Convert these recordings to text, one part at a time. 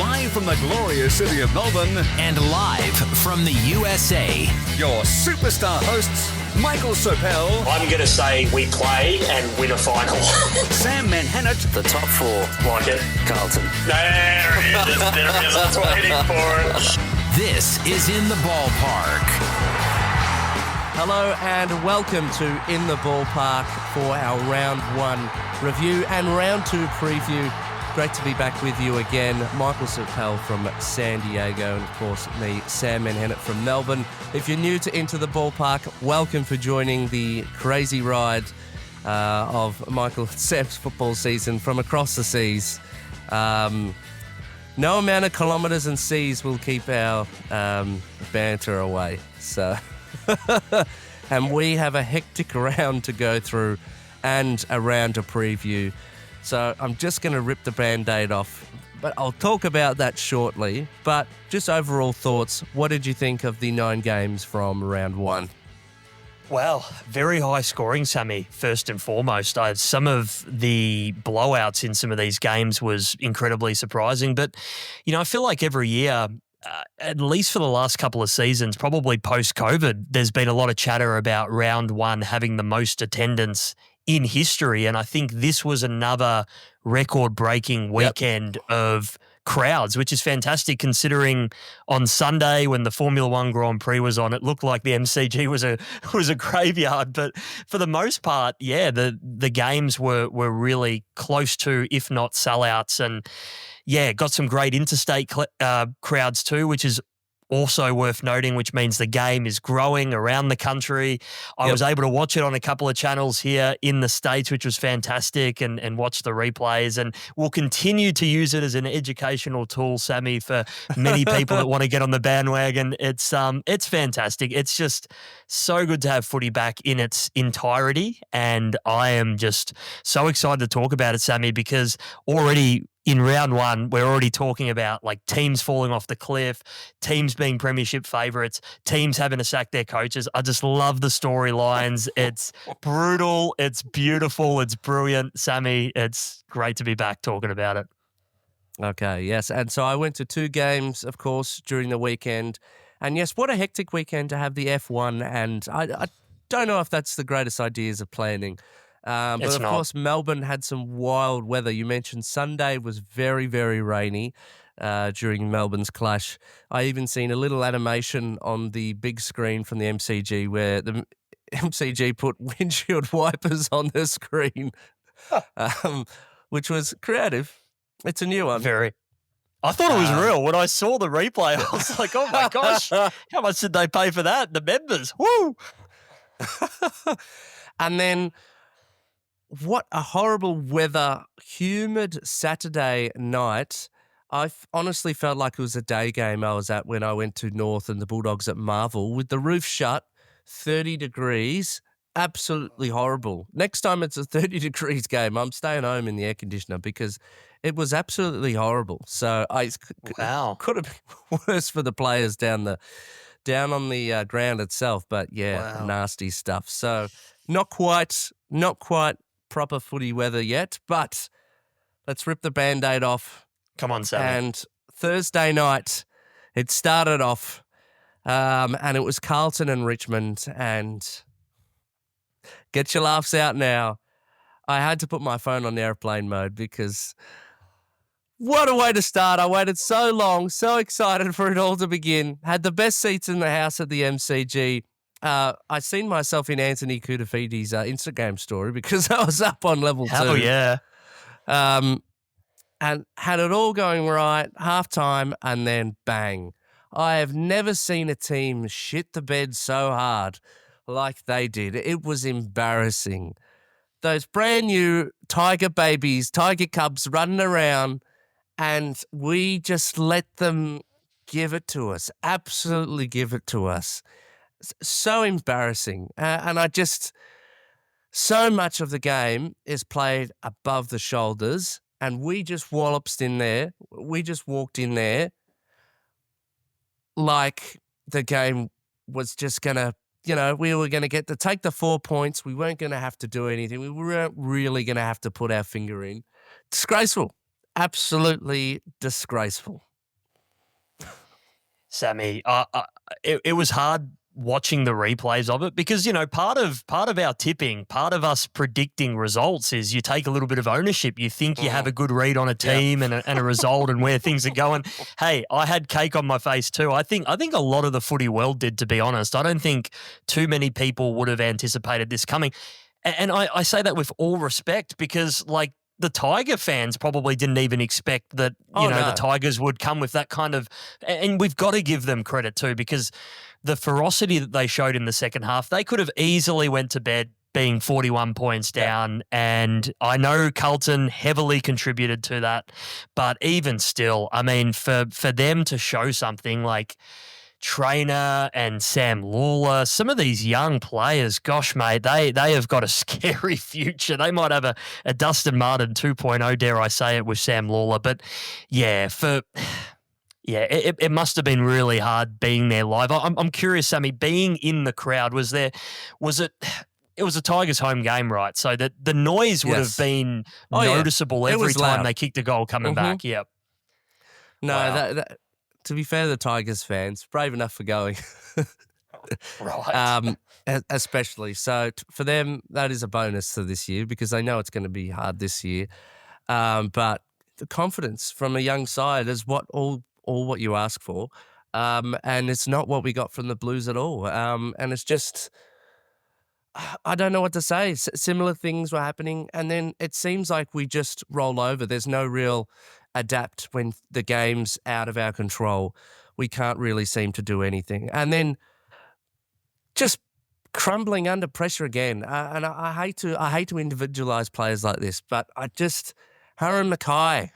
Live from the glorious city of Melbourne and live from the USA. Your superstar hosts, Michael Serpell. I'm going to say we play and win a final. Sam Menhennet. The top four. Like it. Carlton. There it is. There it is. That's what I'm waiting for. This is In the Ballpark. Hello and welcome to In the Ballpark for our Round 1 review and Round 2 preview. Great to be back with you again. Michael Serpell from San Diego and, of course, me, Sam Menhennet from Melbourne. If you're new to Into the Ballpark, welcome for joining the crazy ride of Michael Serpell's football season from across the seas. No amount of kilometres and seas will keep our banter away. So, and we have a hectic round to go through and a round to preview. So I'm just going to rip the Band-Aid off, but I'll talk about that shortly. But just overall thoughts, what did you think of the 9 games from round 1? Well, very high scoring, Sammy, first and foremost. Some of the blowouts in some of these games was incredibly surprising. But, you know, I feel like every year, at least for the last couple of seasons, probably post-COVID, there's been a lot of chatter about round 1 having the most attendance in history. And I think this was another record-breaking weekend of crowds, which is fantastic considering on Sunday when the Formula One Grand Prix was on, it looked like the MCG was a graveyard. But for the most part, yeah, the games were really close to, if not sellouts. And yeah, got some great interstate crowds too, which is also worth noting, which means the game is growing around the country. I was able to watch it on a couple of channels here in the States, which was fantastic, and watch the replays. And we'll continue to use it as an educational tool, Sammy, for many people that want to get on the bandwagon. It's fantastic. It's just so good to have footy back in its entirety. And I am just so excited to talk about it, Sammy, because already in round 1, we're already talking about like teams falling off the cliff, teams being premiership favourites, teams having to sack their coaches. I just love the storylines. It's brutal. It's beautiful. It's brilliant. Sammy, it's great to be back talking about it. Okay, yes. And so I went to 2 games, of course, during the weekend. And yes, what a hectic weekend to have the F1. And I don't know if that's the greatest ideas of planning. But of course, Melbourne had some wild weather. You mentioned Sunday was very, very rainy during Melbourne's clash. I even seen a little animation on the big screen from the MCG where the MCG put windshield wipers on the screen, which was creative. It's a new one. Very. I thought it was real. When I saw the replay, I was like, oh my gosh, how much did they pay for that? The members, woo! And then what a horrible weather, humid Saturday night. I honestly felt like it was a day game I was at when I went to North and the Bulldogs at Marvel with the roof shut, 30 degrees, absolutely horrible. Next time it's a 30 degrees game, I'm staying home in the air conditioner because it was absolutely horrible. So could have been worse for the players down on the ground itself, but yeah, nasty stuff. So not quite proper footy weather yet, but let's rip the Band-Aid off. Come on, Sam. And Thursday night, it started off, and it was Carlton and Richmond, and get your laughs out now. I had to put my phone on airplane mode because what a way to start. I waited so long, so excited for it all to begin. Had the best seats in the house at the MCG. I seen myself in Anthony Koutafiti's Instagram story because I was up on level 2. Oh, yeah. And had it all going right, halftime, and then bang. I have never seen a team shit the bed so hard like they did. It was embarrassing. Those brand new tiger babies, tiger cubs running around, and we just let them give it to us, absolutely give it to us. So embarrassing. And so much of the game is played above the shoulders, and we just walloped in there. We just walked in there like the game was just going to, we were going to take the 4 points. We weren't going to have to do anything. We weren't really going to have to put our finger in. Disgraceful. Absolutely disgraceful. Sammy, it was hard watching the replays of it because, part of our tipping, part of us predicting results is you take a little bit of ownership. You think you have a good read on a team and a result and where things are going. Hey, I had cake on my face too. I think a lot of the footy world did, to be honest. I don't think too many people would have anticipated this coming. And I say that with all respect because, like, the Tiger fans probably didn't even expect that, the Tigers would come with that kind of – and we've got to give them credit too because the ferocity that they showed in the second half, they could have easily went to bed being 41 points down, and I know Carlton heavily contributed to that, but even still, I mean, for them to show something like – Trainer and Sam Lawler, some of these young players, gosh, mate, they have got a scary future. They might have a Dustin Martin 2.0, dare I say it, with Sam Lawler. But, it must have been really hard being there live. I'm curious, Sammy, being in the crowd, it was a Tigers home game, right? So that the noise would have been noticeable every time they kicked a goal coming back. Yep. No, wow. To be fair to the Tigers fans, brave enough for going. Right. Especially. So for them, that is a bonus to this year because they know it's going to be hard this year. But the confidence from a young side is all what you ask for. And it's not what we got from the Blues at all. And it's just, I don't know what to say. Similar things were happening. And then it seems like we just roll over. There's no real adapt when the game's out of our control. We can't really seem to do anything. And then just crumbling under pressure again. And I hate to individualize players like this, but Harry Mackay,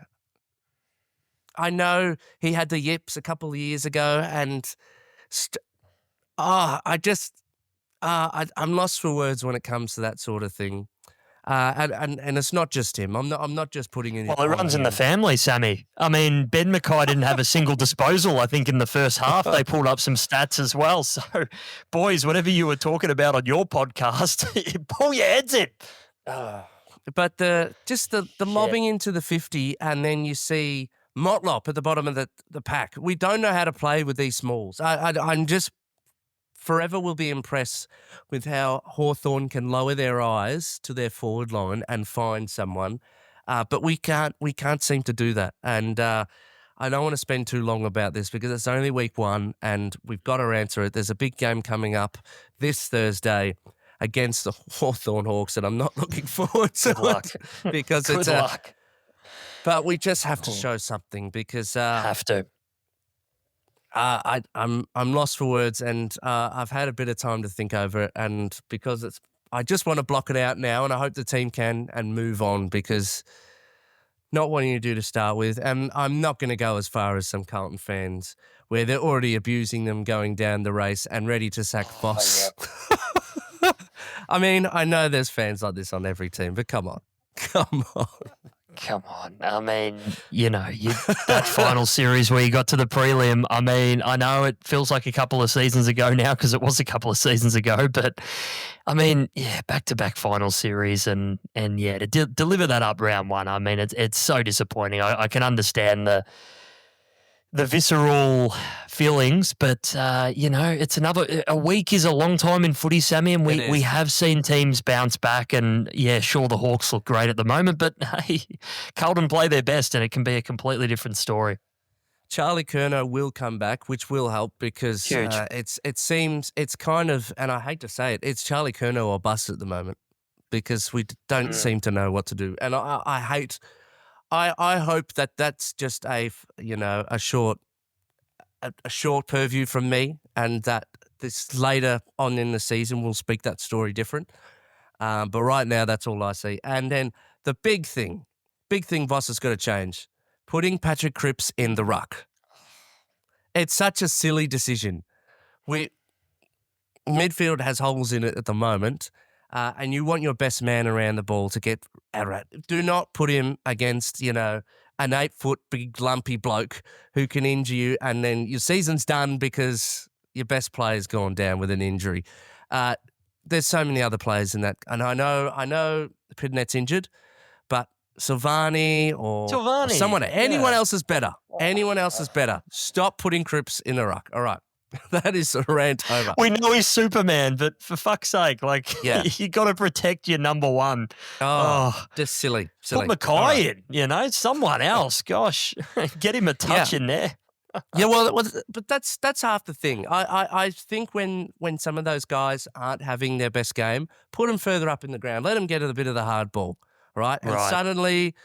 I know he had the yips a couple of years ago and I'm lost for words when it comes to that sort of thing. And it's not just him. I'm not just putting in. Well, it runs in the family, Sammy. I mean, Ben Mackay didn't have a single disposal, I think, in the first half. They pulled up some stats as well. So, boys, whatever you were talking about on your podcast, pull your heads in. But the lobbing into the 50 and then you see Motlop at the bottom of the pack. We don't know how to play with these smalls. I'm just forever will be impressed with how Hawthorn can lower their eyes to their forward line and find someone. But we can't seem to do that. And I don't want to spend too long about this because it's only week 1 and we've got to answer it. There's a big game coming up this Thursday against the Hawthorn Hawks and I'm not looking forward to it because Good luck. But we just have to show something because have to. I'm lost for words and I've had a bit of time to think over it and because I just want to block it out now and I hope the team can and move on because not wanting to do to start with and I'm not going to go as far as some Carlton fans where they're already abusing them going down the race and ready to sack Voss. Yeah. I mean, I know there's fans like this on every team, but come on. Come on. I mean, that final series where you got to the prelim, I mean, I know it feels like a couple of seasons ago now because it was a couple of seasons ago, but I mean, back-to-back final series and to deliver that up round 1, I mean, it's so disappointing. I can understand the visceral feelings, but, it's a week is a long time in footy, Sammy, and we have seen teams bounce back and, sure, the Hawks look great at the moment, but, hey, Carlton play their best and it can be a completely different story. Charlie Curnow will come back, which will help because it seems it's kind of, and I hate to say it, it's Charlie Curnow or bust at the moment because we don't seem to know what to do. And I hope that that's just a short purview from me and that this later on in the season will speak that story different. But right now, that's all I see. And then the big thing Voss has got to change, putting Patrick Cripps in the ruck. It's such a silly decision. Midfield has holes in it at the moment. And you want your best man around the ball to get at. Do not put him against, an 8-foot big lumpy bloke who can injure you and then your season's done because your best player's gone down with an injury. There's so many other players in that. And I know Pidnet's injured, but Silvani or Silvani, someone. Anyone yeah. else is better. Anyone else is better. Stop putting Cripps in the ruck. All right. That is a rant over. We know he's Superman, but for fuck's sake, like, you got to protect your number one. Just silly. Put Mackay in, someone else. Gosh, get him a touch in there. Yeah, well, but that's half the thing. I think when some of those guys aren't having their best game, put them further up in the ground. Let them get a bit of the hard ball, right? And suddenly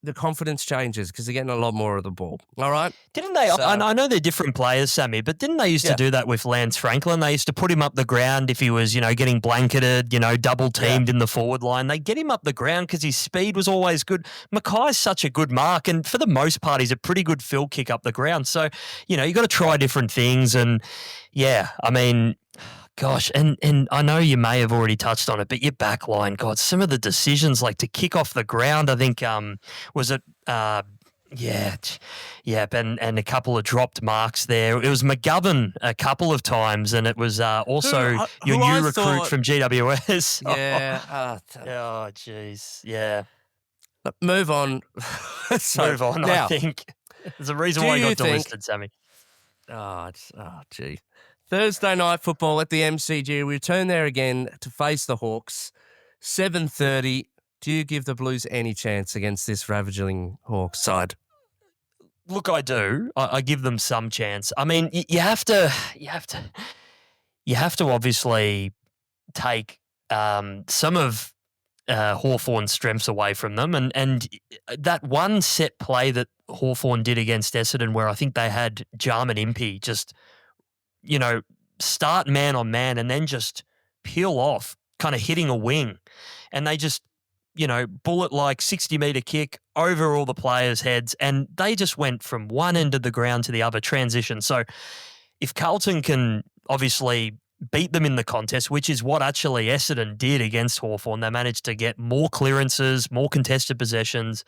the confidence changes because they're getting a lot more of the ball, all right? Didn't they? I know they're different players, Sammy, but didn't they used to do that with Lance Franklin? They used to put him up the ground if he was, getting blanketed, double teamed in the forward line. They get him up the ground because his speed was always good. Mackay's such a good mark, and for the most part, he's a pretty good field kick up the ground. So, you got to try different things. And gosh, and I know you may have already touched on it, but your back line, God, some of the decisions like to kick off the ground, I think, was it, and a couple of dropped marks there. It was McGovern a couple of times, and it was also your new recruit from GWS. Yeah. Oh, jeez. Yeah. Move on. Move on, now, I think. There's a reason why you got delisted, Sammy. Gee. Thursday night football at the MCG. We return there again to face the Hawks. 7:30. Do you give the Blues any chance against this ravaging Hawks side? Look, I do. I give them some chance. I mean, you have to obviously take some of Hawthorn's strengths away from them, and that one set play that Hawthorn did against Essendon, where I think they had Jarman Impey just, start man on man and then just peel off, kind of hitting a wing, and they just, bullet like 60-metre kick over all the players' heads, and they just went from one end of the ground to the other, transition. So if Carlton can obviously beat them in the contest, which is what actually Essendon did against Hawthorn, they managed to get more clearances, more contested possessions.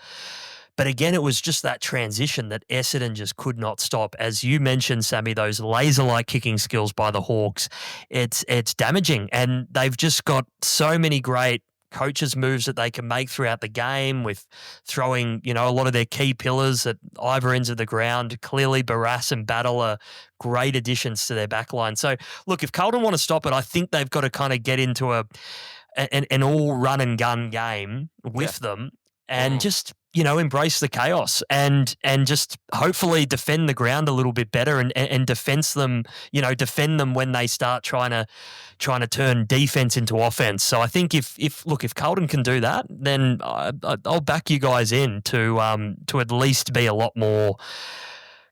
But again, it was just that transition that Essendon just could not stop. As you mentioned, Sammy, those laser-like kicking skills by the Hawks, it's damaging. And they've just got so many great coaches' moves that they can make throughout the game with throwing, a lot of their key pillars at either ends of the ground. Clearly, Barras and Battle are great additions to their backline. So, look, if Carlton want to stop it, I think they've got to kind of get into an all-run-and-gun game with them and just embrace the chaos and just hopefully defend the ground a little bit better and defend them when they start trying to turn defense into offense. So I think if Carlton can do that, then I'll back you guys in to at least be a lot more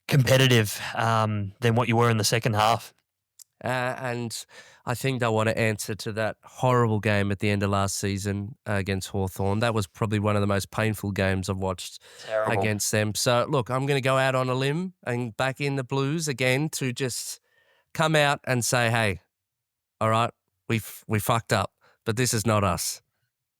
competitive than what you were in the second half. And I think they want to answer to that horrible game at the end of last season against Hawthorn. That was probably one of the most painful games I've watched against them. So, look, I'm going to go out on a limb and back in the Blues again to just come out and say, hey, all right, we fucked up, but this is not us.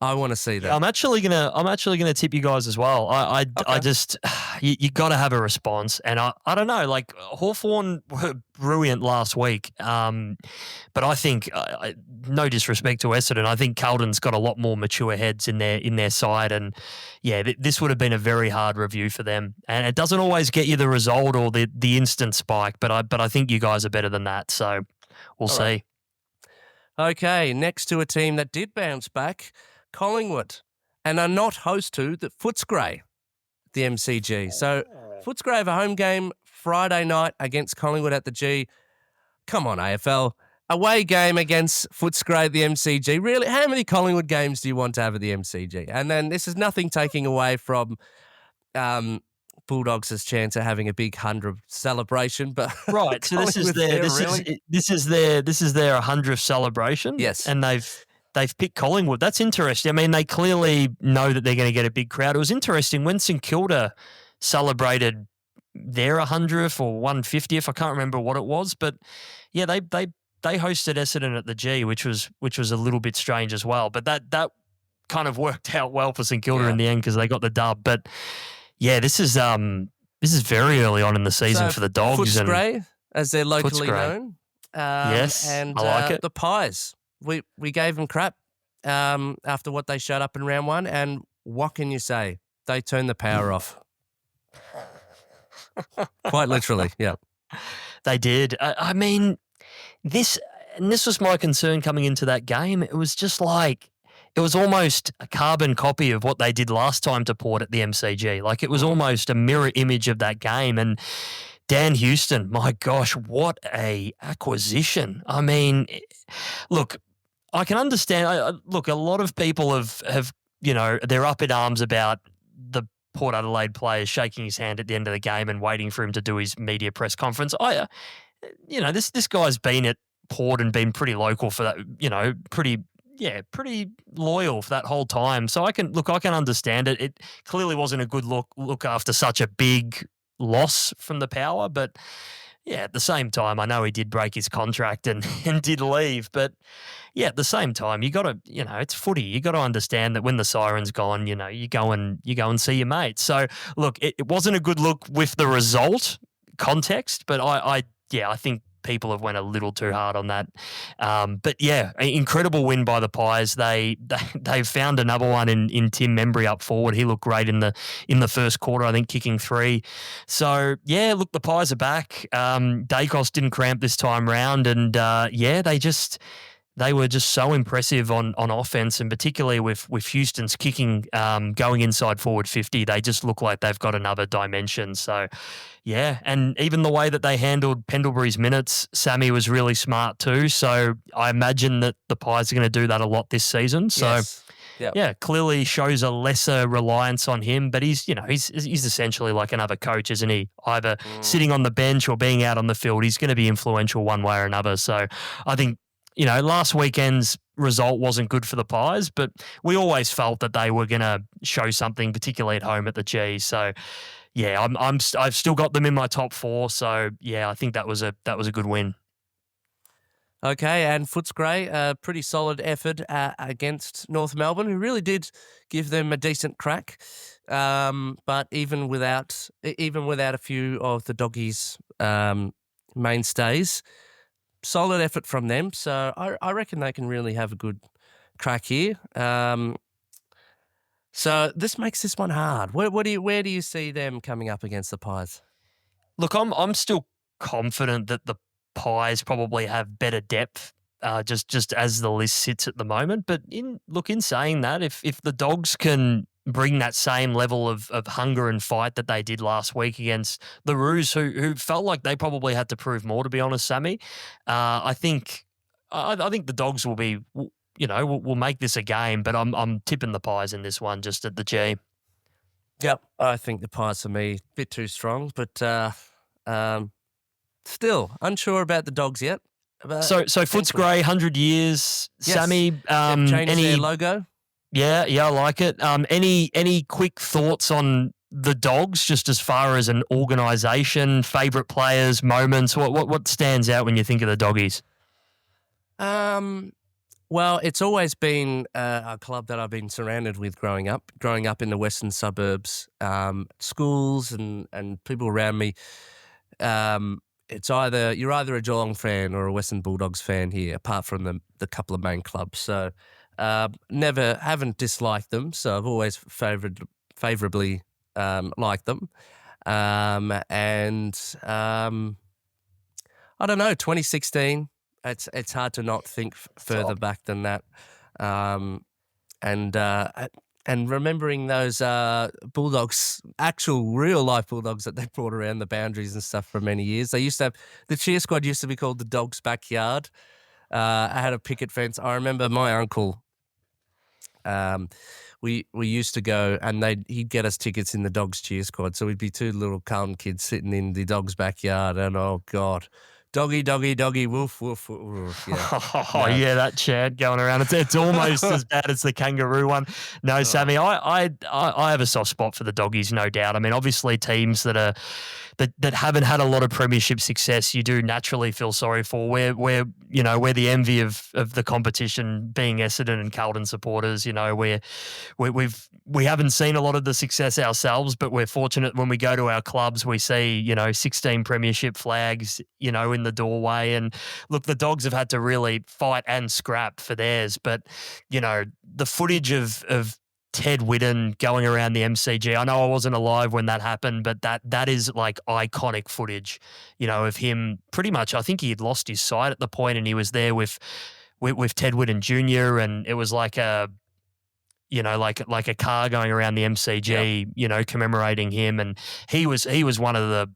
I want to see that. I'm actually gonna tip you guys as well. I just you got to have a response, and I don't know. Like Hawthorn were brilliant last week, but I think no disrespect to Essendon, I think Carlton's got a lot more mature heads in their side, and this would have been a very hard review for them. And it doesn't always get you the result or the instant spike, but I think you guys are better than that. So we'll see. Right. Okay, next to a team that did bounce back. Collingwood, and are not host to the Footscray, the MCG. So Footscray have a home game Friday night against Collingwood at the G. Come on, AFL. Away game against Footscray at the MCG. Really, how many Collingwood games do you want to have at the MCG? And then this is nothing taking away from Bulldogs' chance of having a big 100th celebration, but right. So this is their 100th celebration. Yes, and they've picked Collingwood. That's interesting. I mean, they clearly know that they're going to get a big crowd. It was interesting when St Kilda celebrated their 100th or 150th. I can't remember what it was, but yeah, they hosted Essendon at the G, which was a little bit strange as well. But that kind of worked out well for St Kilda in the end because they got the dub. But yeah, this is very early on in the season for the Dogs. Footscray, as they're locally known. Yes, and I like it. The Pies. We gave them crap after what they showed up in round one, and what can you say? They turned the power off. Quite literally, yeah. They did. I mean, this was my concern coming into that game. It was just like, it was almost a carbon copy of what they did last time to Port at the MCG. Like, it was almost a mirror image of that game. And Dan Houston, my gosh, what a acquisition. I mean, look, I can understand. Look, a lot of people have they're up in arms about the Port Adelaide players shaking his hand at the end of the game and waiting for him to do his media press conference. This guy's been at Port and been pretty local for that, pretty loyal for that whole time. So I can understand it. It clearly wasn't a good look after such a big loss from the Power, but yeah, at the same time, I know he did break his contract and did leave, but yeah, at the same time, you got to, it's footy. You got to understand that when the siren's gone, you go and see your mate. So look, it wasn't a good look with the result context, but I think people have went a little too hard on that. But yeah, incredible win by the Pies. They found another one in Tim Membry up forward. He looked great in the first quarter, I think, kicking 3. So yeah, look, the Pies are back. Dacos didn't cramp this time round, and they were just so impressive on offense, and particularly with Houston's kicking going inside forward 50. They just look like they've got another dimension. So, yeah, and even the way that they handled Pendlebury's minutes, Sammy, was really smart too. So I imagine that the Pies are going to do that a lot this season. So, yes. Yep. Yeah, clearly shows a lesser reliance on him, but he's essentially like another coach, isn't he? Either sitting on the bench or being out on the field. He's going to be influential one way or another. So I think, last weekend's result wasn't good for the Pies, but we always felt that they were going to show something, particularly at home at the G. So, yeah, I've still got them in my top 4. So, yeah, I think that was a good win. Okay, and Footscray, a pretty solid effort against North Melbourne, who really did give them a decent crack. But even without a few of the Doggies' mainstays, solid effort from them. So I reckon they can really have a good crack here. So this makes this one hard. Where do you see them coming up against the Pies? Look, I'm still confident that the Pies probably have better depth, just as the list sits at the moment. But in saying that, if the Dogs can bring that same level of hunger and fight that they did last week against the Roos, who felt like they probably had to prove more, to be honest, Sammy, I think the Dogs will be, will make this a game. But I'm tipping the Pies in this one, just at the G. Yep, I think the Pies for me a bit too strong, but still unsure about the Dogs yet. So Footscray, 100 years, yes. Sammy. They've changed their logo. Yeah, I like it. Any quick thoughts on the Dogs, just as far as an organisation, favourite players, moments? What stands out when you think of the Doggies? Well, it's always been a club that I've been surrounded with growing up in the western suburbs, schools and people around me. You're either a Geelong fan or a Western Bulldogs fan here, apart from the couple of main clubs. So haven't disliked them. So I've always favourably liked them. And I don't know, 2016. It's hard to not think further back than that. And remembering those Bulldogs, actual real-life Bulldogs that they brought around the boundaries and stuff for many years. They used to have – the cheer squad used to be called the Dogs' Backyard. I had a picket fence. I remember my uncle, we used to go and he'd get us tickets in the Dogs' cheer squad. So we'd be 2 little Carlton kids sitting in the Dogs' backyard and, oh, God – doggy, doggy, doggy, woof, woof, woof. Yeah. Yeah, that chant going around. It's almost as bad as the kangaroo one. No, Sammy, I have a soft spot for the Doggies, no doubt. I mean, obviously teams that haven't had a lot of premiership success, you do naturally feel sorry for. We're the envy of the competition, being Essendon and Carlton supporters. We haven't seen a lot of the success ourselves, but we're fortunate when we go to our clubs, we see 16 premiership flags, in the doorway. And look, the Dogs have had to really fight and scrap for theirs. But, the footage of Ted Whitten going around the MCG. I know I wasn't alive when that happened, but that is like iconic footage, of him pretty much. I think he had lost his sight at the point, and he was there with Ted Whitten Jr., and it was like a car going around the MCG, commemorating him. And he was one of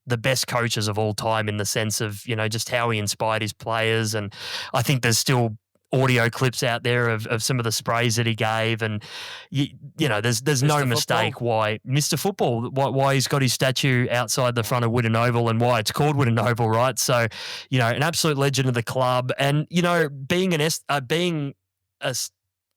the best coaches of all time in the sense of, just how he inspired his players. And I think there's still audio clips out there of some of the sprays that he gave. And, there's no mistake why Mr. Football, why he's got his statue outside the front of Whitten Oval and why it's called Whitten Oval, right? So, an absolute legend of the club. And,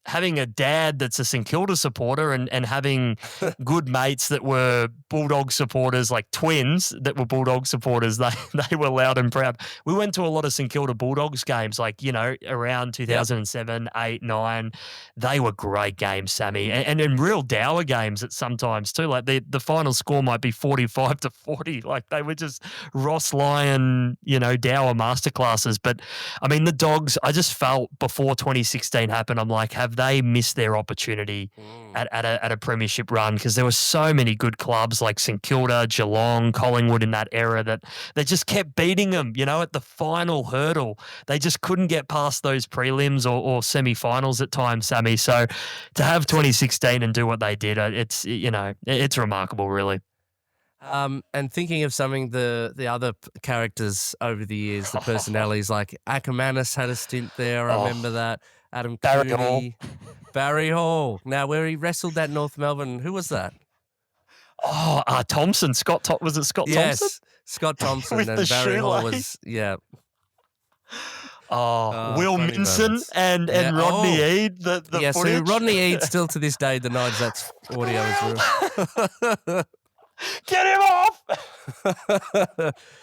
having a dad that's a St Kilda supporter and having good mates that were Bulldog supporters, like twins that were Bulldog supporters, they were loud and proud. We went to a lot of St Kilda Bulldogs games, around 2007, 8, 9. They were great games, Sammy, and in real dour games at sometimes too. Like the final score might be 45-40. Like they were just Ross Lyon, dour masterclasses. But I mean, the Dogs, I just felt before 2016 happened, I'm like, have they missed their opportunity at a premiership run? Because there were so many good clubs like St Kilda, Geelong, Collingwood in that era that they just kept beating them, at the final hurdle. They just couldn't get past those prelims or semi-finals at times, Sammy. So to have 2016 and do what they did, it's remarkable, really. And thinking of something, the other characters over the years, the personalities, like Ackermanis had a stint there. I remember that. Adam Barry Cooney, Hall. Barry Hall. Now, where he wrestled at North Melbourne, who was that? Thompson. Was it Scott yes, Thompson? Scott Thompson. With and the Barry Hall shoelace. was, yeah. Will Minson and Rodney Eade, the footage. So Rodney Eade still to this day denies that's audio is real. Get him off!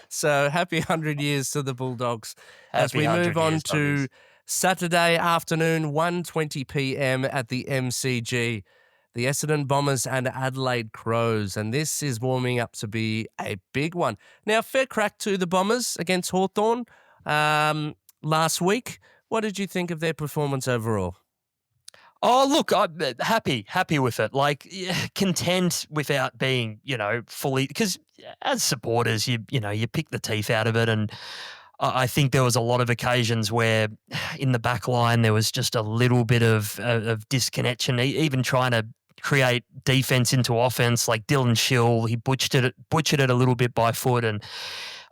So happy 100 years to the Bulldogs. As Happy we 100 move on years, to buddies. Saturday afternoon, 1:20 p.m. at the MCG, the Essendon Bombers and Adelaide Crows. And this is warming up to be a big one. Now, fair crack to the Bombers against Hawthorn last week. What did you think of their performance overall? Oh, look, I'm happy with it. Like, content without being, fully, because as supporters, you pick the teeth out of it. And I think there was a lot of occasions where in the back line there was just a little bit of disconnection, even trying to create defense into offense. Like Dylan Schill, he butchered it a little bit by foot, and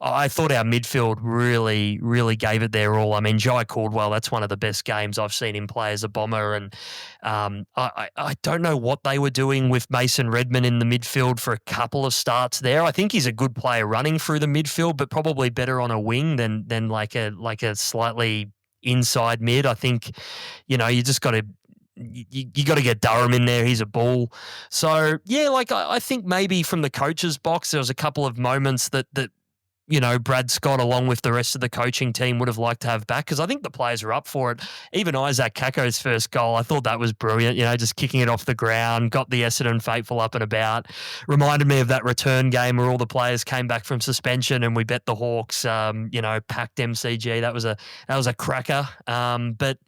I thought our midfield really, really gave it their all. I mean, Jai Caldwell, that's one of the best games I've seen him play as a Bomber. And I don't know what they were doing with Mason Redman in the midfield for a couple of starts there. I think he's a good player running through the midfield, but probably better on a wing than like a slightly inside mid. I think, you just got to you got to get Durham in there. He's a bull. So, yeah, like I think maybe from the coach's box, there was a couple of moments that Brad Scott, along with the rest of the coaching team, would have liked to have back, because I think the players are up for it. Even Isaac Kako's first goal, I thought that was brilliant, just kicking it off the ground, got the Essendon faithful up and about. Reminded me of that return game where all the players came back from suspension and we bet the Hawks, packed MCG. That was a cracker. But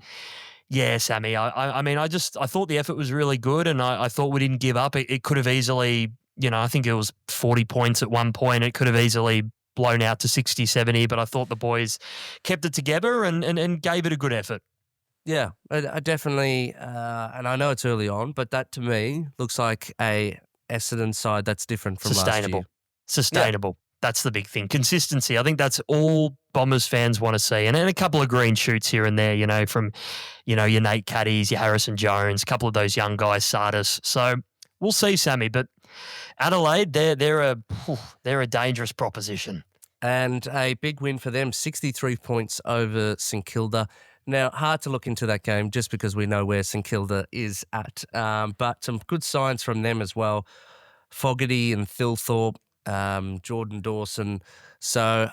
yeah, Sammy, I thought the effort was really good, and I thought we didn't give up. It could have easily, I think it was 40 points at one point. It could have easily blown out to 60, 70, but I thought the boys kept it together and gave it a good effort. Yeah, I definitely, and I know it's early on, but that to me looks like a Essendon side that's different from last year. Sustainable. Yeah. That's the big thing. Consistency. I think that's all Bombers fans want to see. And a couple of green shoots here and there, from, your Nate Caddies, your Harrison Jones, a couple of those young guys, Sardis. So we'll see, Sammy, but Adelaide, they're a dangerous proposition. And a big win for them, 63 points over St Kilda. Now, hard to look into that game just because we know where St Kilda is at, but some good signs from them as well. Fogarty and Thilthorpe, Jordan Dawson. So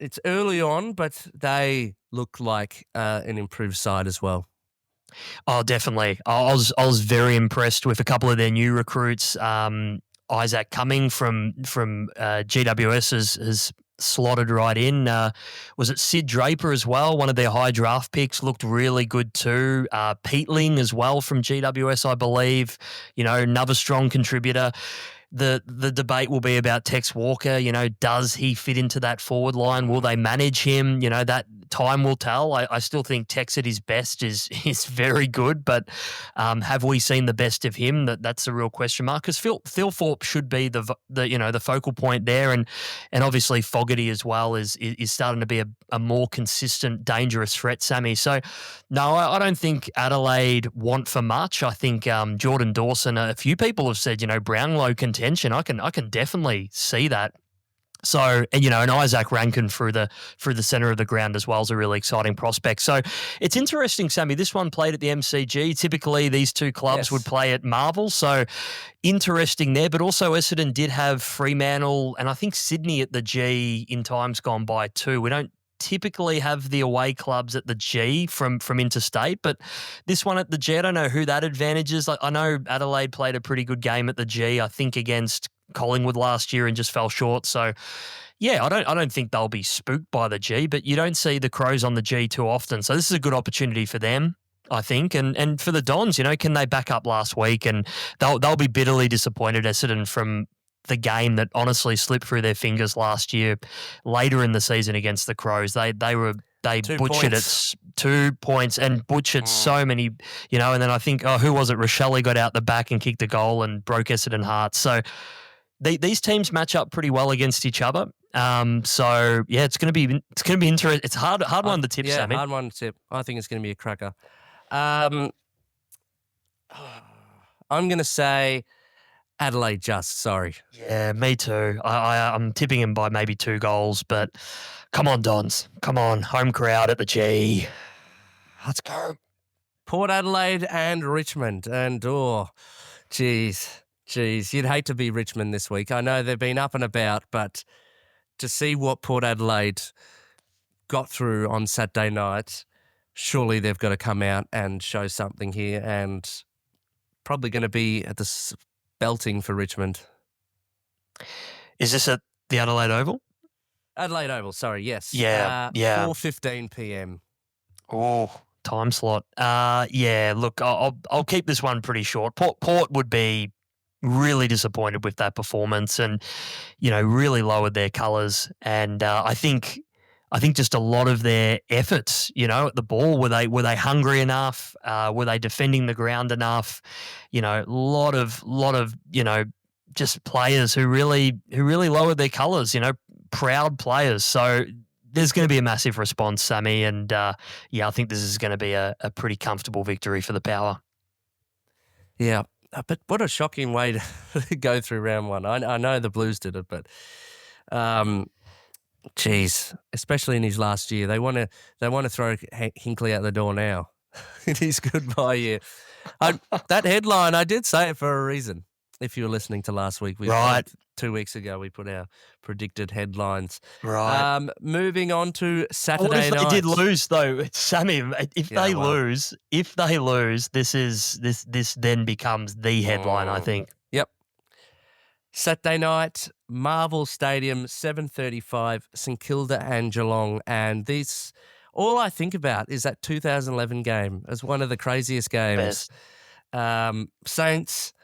it's early on, but they look like an improved side as well. Oh, definitely. I was very impressed with a couple of their new recruits. Isaac Cumming from GWS has slotted right in. Was it Sid Draper as well? One of their high draft picks looked really good too. Peatling as well from GWS, I believe. Another strong contributor. The debate will be about Tex Walker. Does he fit into that forward line? Will they manage him? That time will tell. I still think Tex at his best is very good, but have we seen the best of him? That's a real question mark, because Phil Thorpe should be the focal point there, and obviously Fogarty as well is starting to be a more consistent, dangerous threat, Sammy. So no, I don't think Adelaide want for much. I think Jordan Dawson, a few people have said, Brownlow contention. I can definitely see that. So, and Isaac Rankin through the centre of the ground as well is a really exciting prospect. So it's interesting, Sammy. This one played at the MCG. Typically, these two clubs would play at Marvel. So interesting there. But also Essendon did have Fremantle and I think Sydney at the G in times gone by too. We don't typically have the away clubs at the G from interstate, but this one at the G, I don't know who that advantage is. I know Adelaide played a pretty good game at the G, I think against Collingwood last year, and just fell short. So yeah, I don't think they'll be spooked by the G, but you don't see the Crows on the G too often. So this is a good opportunity for them, I think. And for the Dons, can they back up last week? And they'll be bitterly disappointed, Essendon, from the game that honestly slipped through their fingers last year later in the season against the Crows. They butchered it 2 points and butchered so many, and then I think, who was it? Rochelle got out the back and kicked a goal and broke Essendon hearts. So these teams match up pretty well against each other. So yeah, it's going to be interesting. It's hard one to tip, Sammy. Hard one to tip. I think it's going to be a cracker. I'm going to say Adelaide just, sorry. Yeah, me too. I'm tipping him by maybe 2 goals, but come on, Dons. Come on, home crowd at the G. Let's go. Port Adelaide and Richmond. And, geez, you'd hate to be Richmond this week. I know they've been up and about, but to see what Port Adelaide got through on Saturday night, surely they've got to come out and show something here, and probably going to be at the belting for Richmond. Is this at the Adelaide Oval? Adelaide Oval, sorry, yes. Yeah. 4:15 p.m. Oh, time slot. Yeah, look, I'll keep this one pretty short. Port would be really disappointed with that performance, and really lowered their colours. And I think just a lot of their efforts, at the ball, were they hungry enough? Were they defending the ground enough? A lot of just players who really lowered their colours. Proud players. So there's going to be a massive response, Sammy, and I think this is going to be a pretty comfortable victory for the Power. Yeah. But what a shocking way to go through round one. I know the Blues did it, but especially in his last year, they want to throw Hinkley out the door now. It is goodbye year. That headline, I did say it for a reason. If you were listening to last week, 2 weeks ago, we put our predicted headlines. Right. Moving on to Saturday night. They did lose though, Sammy. If they lose, this then becomes the headline, I think. Yep. Saturday night, Marvel Stadium, 7:35, St Kilda and Geelong, and this. All I think about is that 2011 game as one of the craziest games. Saints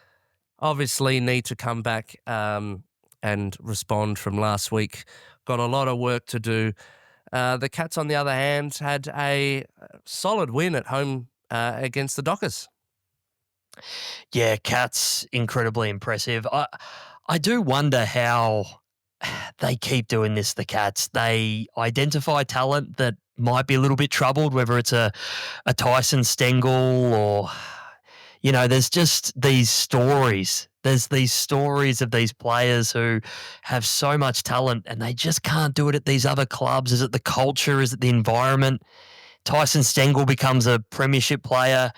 obviously need to come back and respond from last week. Got a lot of work to do. The Cats, on the other hand, had a solid win at home against the Dockers. Yeah, Cats, incredibly impressive. I do wonder how they keep doing this, the Cats. They identify talent that might be a little bit troubled, whether it's a Tyson Stengel or... there's just these stories. There's these stories of these players who have so much talent and they just can't do it at these other clubs. Is it the culture? Is it the environment? Tyson Stengel becomes a premiership player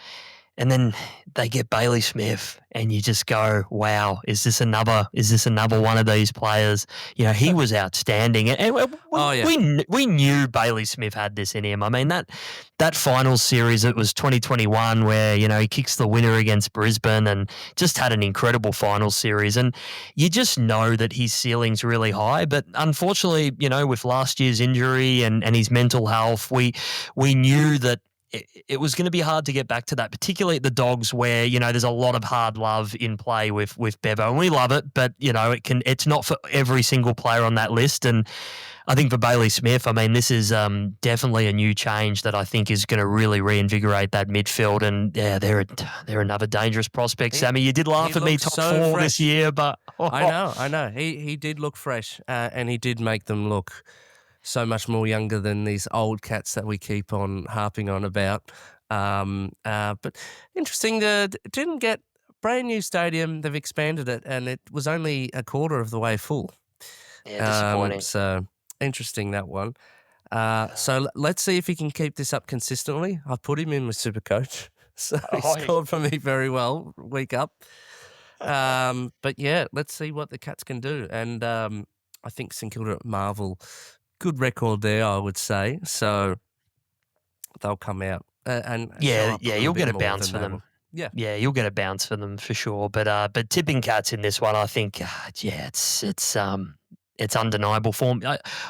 And then they get Bailey Smith, and you just go, "Wow, is this another one of these players?" You know, he was outstanding, and we knew Bailey Smith had this in him. I mean, that final series, it was 2021, where he kicks the winner against Brisbane, and just had an incredible final series, and you just know that his ceiling's really high. But unfortunately, with last year's injury and his mental health, we knew that it was going to be hard to get back to that, particularly at the Dogs, where there's a lot of hard love in play with Bevo, and we love it, but it's not for every single player on that list. And I think for Bailey Smith, I mean, this is definitely a new change that I think is going to really reinvigorate that midfield. And yeah, they're another dangerous prospect. Sammy, you did laugh at me top four fresh this year, but I know. He did look fresh, and he did make them look so much more younger than these old cats that we keep on harping on about. But interesting, didn't get brand new stadium. They've expanded it, and it was only a quarter of the way full. Yeah, disappointing. So interesting, that one. So let's see if he can keep this up consistently. I put him in with Supercoach, so he scored for me very well week up. But yeah, let's see what the Cats can do. And I think St Kilda at Marvel, good record there, I would say. So they'll come out and you'll get a bounce for them. Yeah, you'll get a bounce for them for sure. But tipping Cats in this one, I think, it's undeniable form.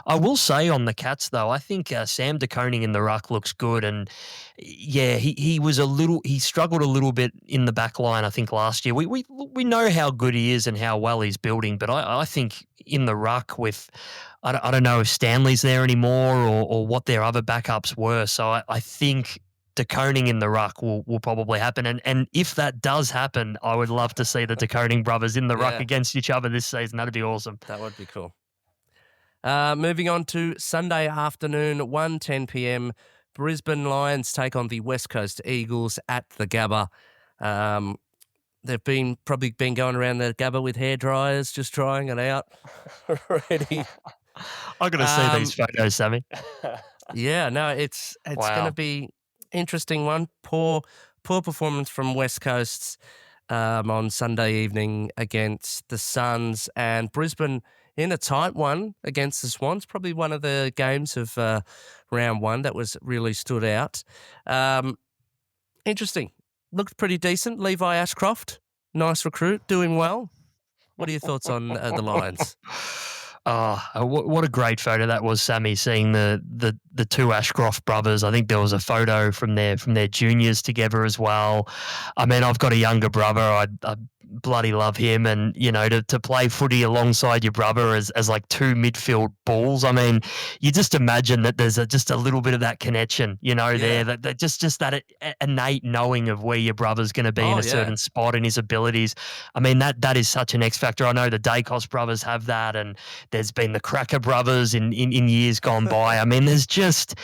I will say on the Cats though, I think Sam De Koning in the ruck looks good, and yeah, he struggled a little bit in the back line. I think last year we know how good he is and how well he's building, but I think in the ruck with. I don't know if Stanley's there anymore or what their other backups were. So I think De Koning in the ruck will probably happen. And if that does happen, I would love to see the De Koning brothers in the ruck against each other this season. That'd be awesome. That would be cool. Moving on to Sunday afternoon, 1:10 p.m. Brisbane Lions take on the West Coast Eagles at the Gabba. They've probably been going around the Gabba with hair dryers, just trying it out already. I got to see these photos, Sammy. Yeah, no, it's going to be interesting one. Poor performance from West Coast on Sunday evening against the Suns, and Brisbane in a tight one against the Swans. Probably one of the games of round one that was really stood out. Interesting. Looked pretty decent. Levi Ashcroft, nice recruit, doing well. What are your thoughts on the Lions? Oh, what a great photo that was, Sammy, seeing the two Ashcroft brothers. I think there was a photo from their juniors together as well. I mean, I've got a younger brother. I bloody love him, and to play footy alongside your brother as like two midfield balls. I mean, you just imagine that there's just a little bit of that connection, there, that just that innate knowing of where your brother's going to be in a certain spot and his abilities. I mean, that is such an X factor. I know the Dacos brothers have that, and there's been the Cracker brothers in years gone by. I mean, there's just.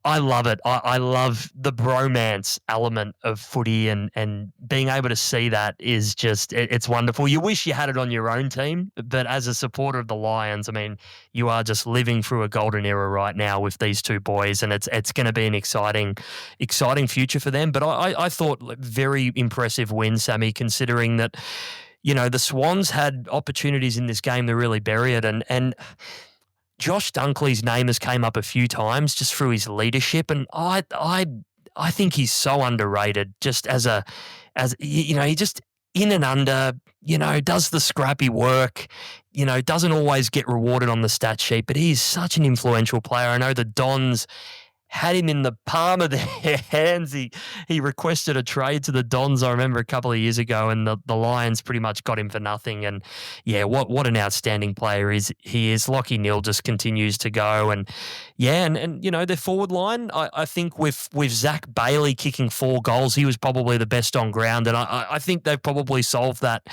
I love it. I love the bromance element of footy, and being able to see that is just, it's wonderful. You wish you had it on your own team, but as a supporter of the Lions, I mean, you are just living through a golden era right now with these two boys, and it's going to be an exciting future for them. But I thought very impressive win, Sammy, considering that, the Swans had opportunities in this game to really bury it, and Josh Dunkley's name has came up a few times just through his leadership, and I think he's so underrated. Just as he just in and under, does the scrappy work, doesn't always get rewarded on the stat sheet, but he's such an influential player. I know the Dons had him in the palm of their hands. He requested a trade to the Dons, I remember, a couple of years ago, and the Lions pretty much got him for nothing. And yeah, what an outstanding player he is. Lachie Neale just continues to go, and their forward line, I think with Zach Bailey kicking 4 goals, he was probably the best on ground, and I think they've probably solved that.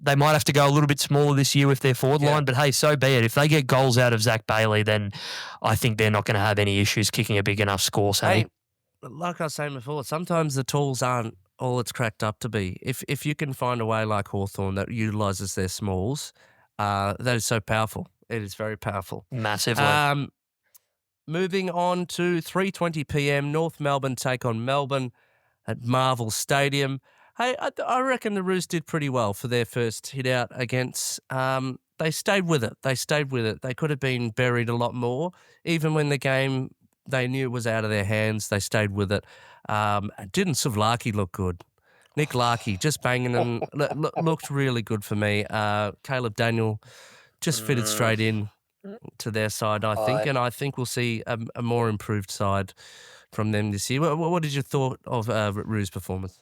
They might have to go a little bit smaller this year with their forward line, but hey, so be it. If they get goals out of Zach Bailey, then I think they're not going to have any issues kicking a big enough score, Sammy. Hey, like I was saying before, sometimes the tools aren't all it's cracked up to be. If you can find a way like Hawthorn that utilises their smalls, that is so powerful. It is very powerful. Massively. Moving on to 3:20 p.m, North Melbourne take on Melbourne. at Marvel Stadium. Hey, I reckon the Roos did pretty well for their first hit out against. They stayed with it. They could have been buried a lot more. Even when the game they knew was out of their hands, they stayed with it. Didn't Savlaki look good? Nick Larkey just banging and looked really good for me. Caleb Daniel just fitted straight in to their side, I think, and I think we'll see a more improved side from them this year. What did you thought of Roos' performance?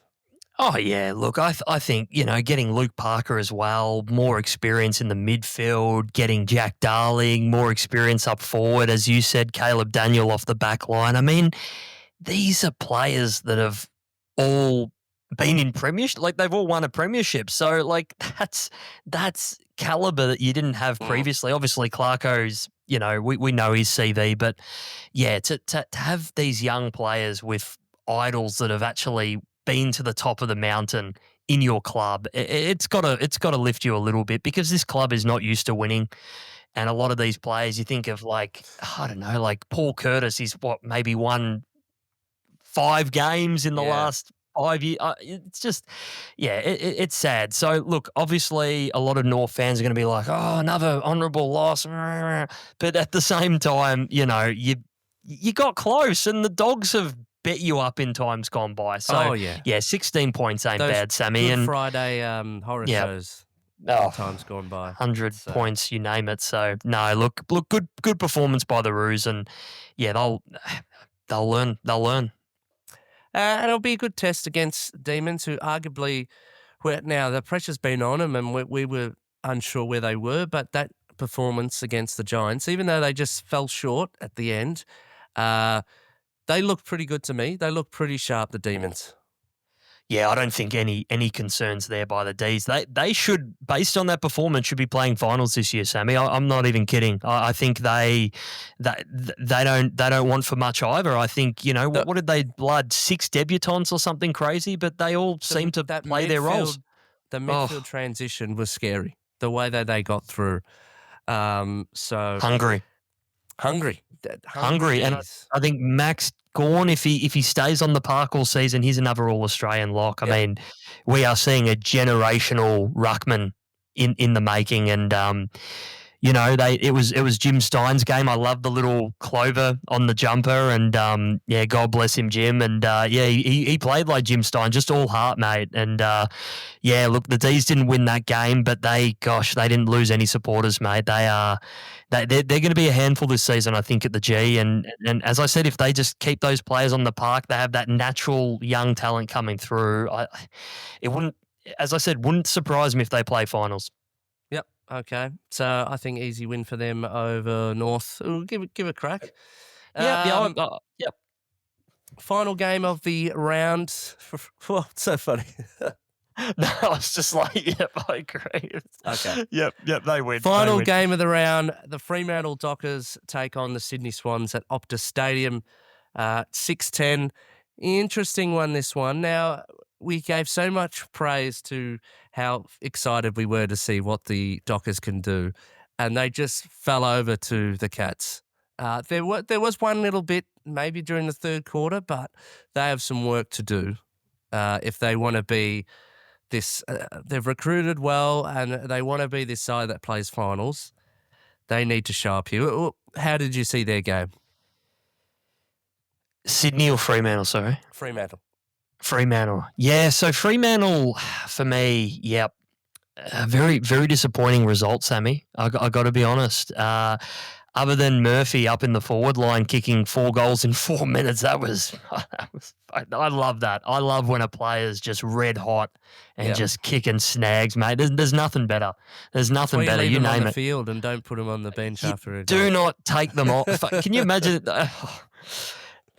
Oh, yeah. Look, I think, getting Luke Parker as well, more experience in the midfield, getting Jack Darling, more experience up forward, as you said, Caleb Daniel off the back line. I mean, these are players that have all been in premiership, like they've all won a premiership. So, like, that's caliber that you didn't have previously. Obviously, Clarko's, we know his CV, but yeah, to have these young players with idols that have actually been to the top of the mountain in your club, it's got to lift you a little bit, because this club is not used to winning. And a lot of these players, you think of, like, I don't know, like Paul Curtis, he's maybe won 5 games in the last 5 years. It's just, it's sad. So look, obviously a lot of North fans are going to be like, oh, another honourable loss. But at the same time, you got close, and the Dogs have bet you up in times gone by. So, 16 points ain't Those bad, Sammy. Good And Friday horror shows. Times gone by. 100 points, you name it. So, no, look, good performance by the Roos, and they'll learn. They'll learn. And it'll be a good test against Demons, who arguably, now the pressure's been on them, and we were unsure where they were, but that performance against the Giants, even though they just fell short at the end, they looked pretty good to me. They looked pretty sharp, the Demons. Yeah, I don't think any concerns there by the D's. They should, based on that performance, should be playing finals this year, Sammy. I'm not even kidding. I think they don't want for much either. I think, what did they blood 6 debutants or something crazy, but they all seem to play their roles. The midfield transition was scary. The way that they got through. Hungry. And I think Max Gawn, if he stays on the park all season, he's another All-Australian lock. I mean, we are seeing a generational ruckman in the making, and it was Jim Stein's game. I love the little clover on the jumper, and God bless him, Jim. And he played like Jim Stein, just all heart, mate. And look, the D's didn't win that game, but they didn't lose any supporters, mate. They're going to be a handful this season, I think, at the G. And as I said, if they just keep those players on the park, they have that natural young talent coming through. It wouldn't surprise me if they play finals. Yep. Okay. So I think easy win for them over North. Ooh, give a crack. Yep. Final game of the round. Oh, it's so funny. No, I was just like, yep, I agree. Okay. Yep, they win. Final game of the round. The Fremantle Dockers take on the Sydney Swans at Optus Stadium, 6:10. Interesting one, this one. Now, we gave so much praise to how excited we were to see what the Dockers can do, and they just fell over to the Cats. There was one little bit maybe during the third quarter, but they have some work to do if they want to be this. They've recruited well, and they want to be this side that plays finals. They need to show up here. How did you see their game? Sydney or Fremantle, sorry? Fremantle. Yeah, so Fremantle, for me, yep. Very, very disappointing result, Sammy. I got to be honest. Other than Murphy up in the forward line kicking 4 goals in 4 minutes, I love that. I love when a player's just red hot and just kicking snags, mate. There's nothing better. There's nothing better. You name it. On the field and don't put him on the bench after a goal. Do not take them off. Can you imagine?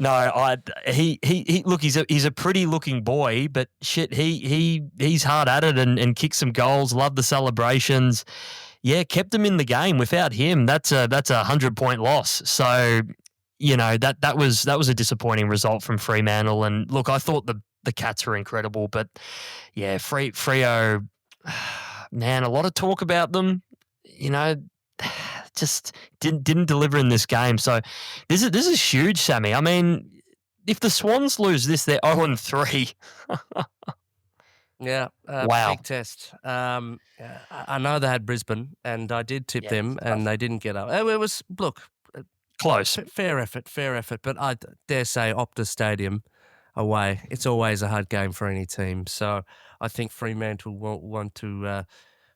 No, he look, he's a pretty looking boy, but shit, he's hard at it and kicked some goals. Love the celebrations. Yeah, kept him in the game. Without him, that's a 100-point loss. So, that was a disappointing result from Fremantle. And look, I thought the Cats were incredible, but yeah, Freo, man, a lot of talk about them. Just didn't deliver in this game. So this is huge, Sammy. I mean, if the Swans lose this, they're 0-3. Yeah, Wow. big test. I know they had Brisbane, and I did tip them, and they didn't get up. It was, look, Close. fair effort, but I dare say Optus Stadium away, it's always a hard game for any team. So I think Fremantle will want to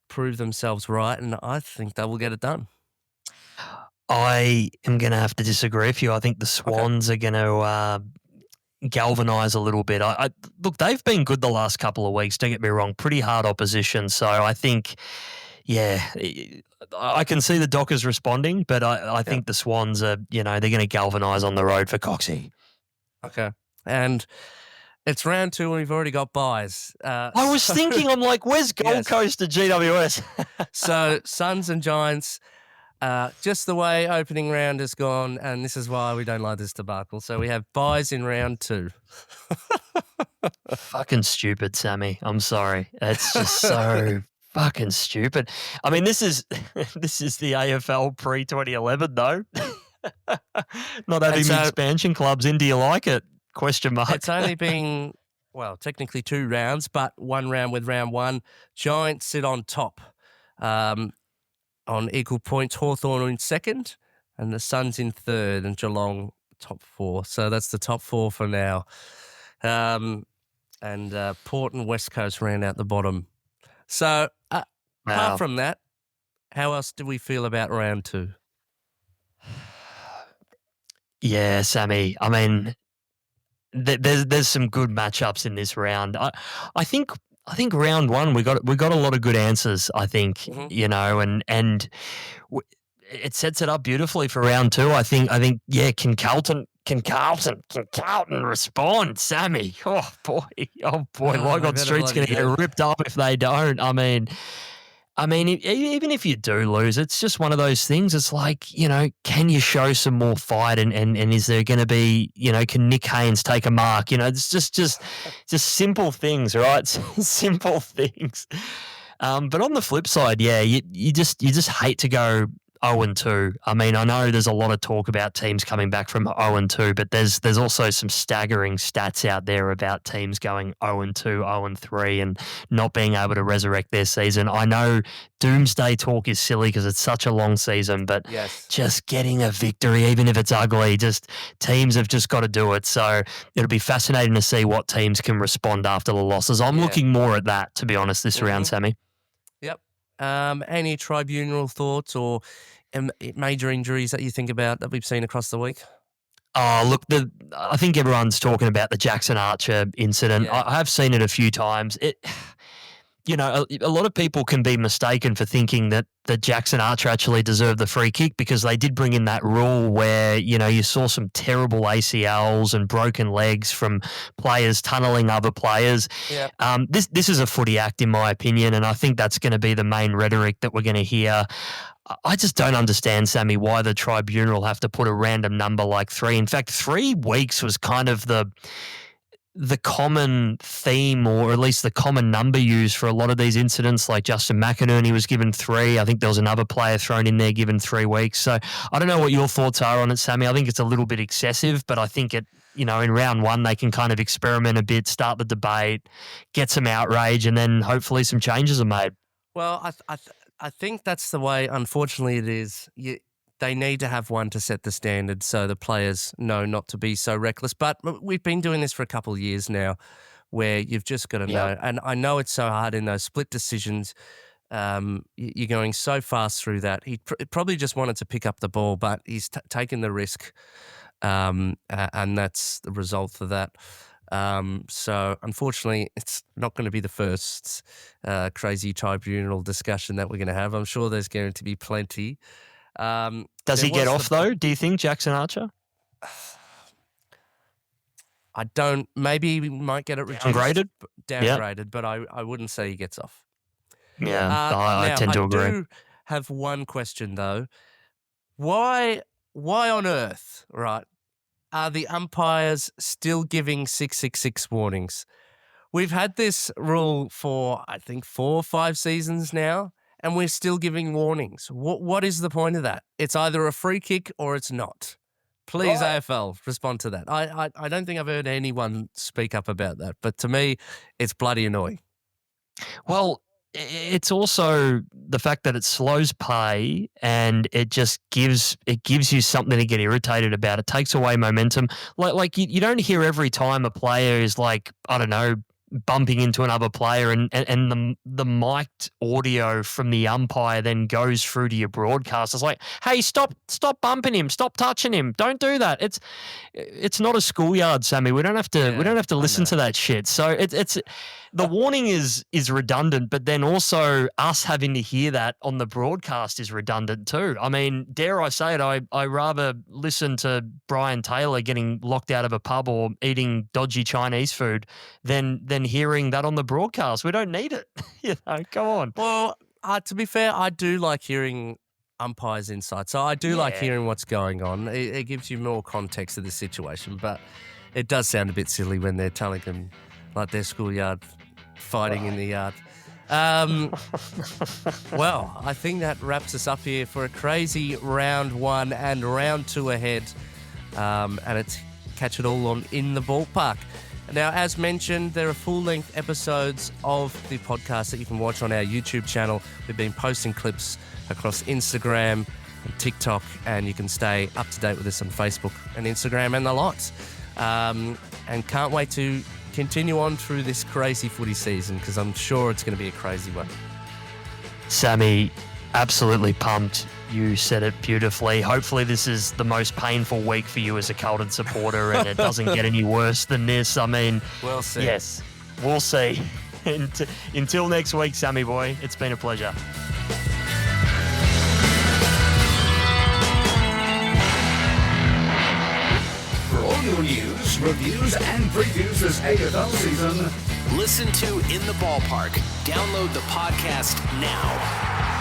prove themselves right, and I think they will get it done. I am going to have to disagree with you. I think the Swans are going to galvanise a little bit. Look, they've been good the last couple of weeks, don't get me wrong, pretty hard opposition. So I think, I can see the Dockers responding, but I think the Swans are, they're going to galvanise on the road for Coxie. Okay. And it's round 2 and we've already got buys. I was thinking, I'm like, where's Gold Coast to GWS? So Suns and Giants, just the way opening round has gone, and this is why we don't like this debacle. So we have buys in round 2. Fucking stupid, Sammy. I'm sorry. It's just so fucking stupid. I mean, this is the AFL pre-2011 though. Not having the expansion clubs in. Do you like it? Question mark. It's only been, well, technically 2 rounds, but 1 round with round 1. Giants sit on top on equal points. Hawthorn in second, and the Suns in third, and Geelong top 4. So that's the top 4 for now. And Port and West Coast round out the bottom. So apart from that, how else do we feel about round 2? Yeah, Sammy. I mean, there's some good matchups in this round. I think round 1 we got a lot of good answers. I think and it sets it up beautifully for round 2. I think can Carlton respond, Sammy? Oh boy, Lygon Street's going to get ripped up if they don't. I mean, even if you do lose, it's just one of those things. It's like, can you show some more fight and is there going to be, can Nick Haynes take a mark? It's just simple things, right? Simple things. But on the flip side, you just hate to go 0-2. I mean, I know there's a lot of talk about teams coming back from 0-2, but there's also some staggering stats out there about teams going 0-2, 0-3 and not being able to resurrect their season. I know doomsday talk is silly because it's such a long season, but just getting a victory, even if it's ugly, just teams have just got to do it. So it'll be fascinating to see what teams can respond after the losses. I'm looking more at that, to be honest, this round, Sammy. Yep. Any tribunal thoughts or major injuries that you think about that we've seen across the week? Oh, look, I think everyone's talking about the Jackson Archer incident. Yeah. I have seen it a few times. A lot of people can be mistaken for thinking that Jackson Archer actually deserved the free kick because they did bring in that rule where, you saw some terrible ACLs and broken legs from players tunnelling other players. Yeah. This is a footy act, in my opinion, and I think that's going to be the main rhetoric that we're going to hear. I just don't understand, Sammy, why the tribunal have to put a random number like 3. In fact, 3 weeks was kind of the common theme, or at least the common number used for a lot of these incidents. Like Justin McInerney was given 3. I think there was another player thrown in there given 3 weeks. So I don't know what your thoughts are on it, Sammy. I think it's a little bit excessive, but I think it, in round 1 they can kind of experiment a bit, start the debate, get some outrage, and then hopefully some changes are made. Well, I think that's the way, unfortunately, it is. They need to have one to set the standard so the players know not to be so reckless. But we've been doing this for a couple of years now where you've just got to know. And I know it's so hard in those split decisions. You're going so fast through that. He probably just wanted to pick up the ball, but he's taken the risk, and that's the result of that. So unfortunately, it's not going to be the first crazy tribunal discussion that we're going to have. I'm sure there's going to be plenty. Does he get off though? Do you think, Jackson Archer? I don't. Maybe we might get it reduced. Downgraded, but I wouldn't say he gets off. Yeah, I tend to agree. I do have one question though. Why on earth, right, are the umpires still giving 666 warnings? We've had this rule for, I think, 4 or 5 seasons now, and we're still giving warnings. What is the point of that? It's either a free kick or it's not. Please, Right. AFL, respond to that. I don't think I've heard anyone speak up about that, but to me, it's bloody annoying. Well, it's also the fact that it slows play and it just gives you something to get irritated about. It takes away momentum. Like you don't hear every time a player is like, I don't know, bumping into another player and the mic'd audio from the umpire then goes through to your broadcast. It's like, hey, stop bumping him, stop touching him. Don't do that. It's not a schoolyard, Sammy. We don't have to listen to that shit. So it's the warning is redundant, but then also us having to hear that on the broadcast is redundant too. I mean, dare I say it, I rather listen to Brian Taylor getting locked out of a pub or eating dodgy Chinese food than hearing that on the broadcast. We don't need it. Come on. Well, to be fair, I do like hearing umpires' insight. So I do like hearing what's going on. It gives you more context of the situation, but it does sound a bit silly when they're telling them like their schoolyard fighting in the yard. Well, I think that wraps us up here for a crazy round 1 and round 2 ahead. And it's catch it all on In the Ballpark. Now, as mentioned, there are full-length episodes of the podcast that you can watch on our YouTube channel. We've been posting clips across Instagram and TikTok, and you can stay up to date with us on Facebook and Instagram and the lot. And can't wait to continue on through this crazy footy season because I'm sure it's going to be a crazy one. Sammy, absolutely pumped. You said it beautifully. Hopefully this is the most painful week for you as a Carlton supporter and it doesn't get any worse than this. I mean, We'll see. Yes, we'll see. Until next week, Sammy boy, it's been a pleasure. For all your news, reviews, and previews this AFL season, Listen to In the Ballpark. Download the podcast now.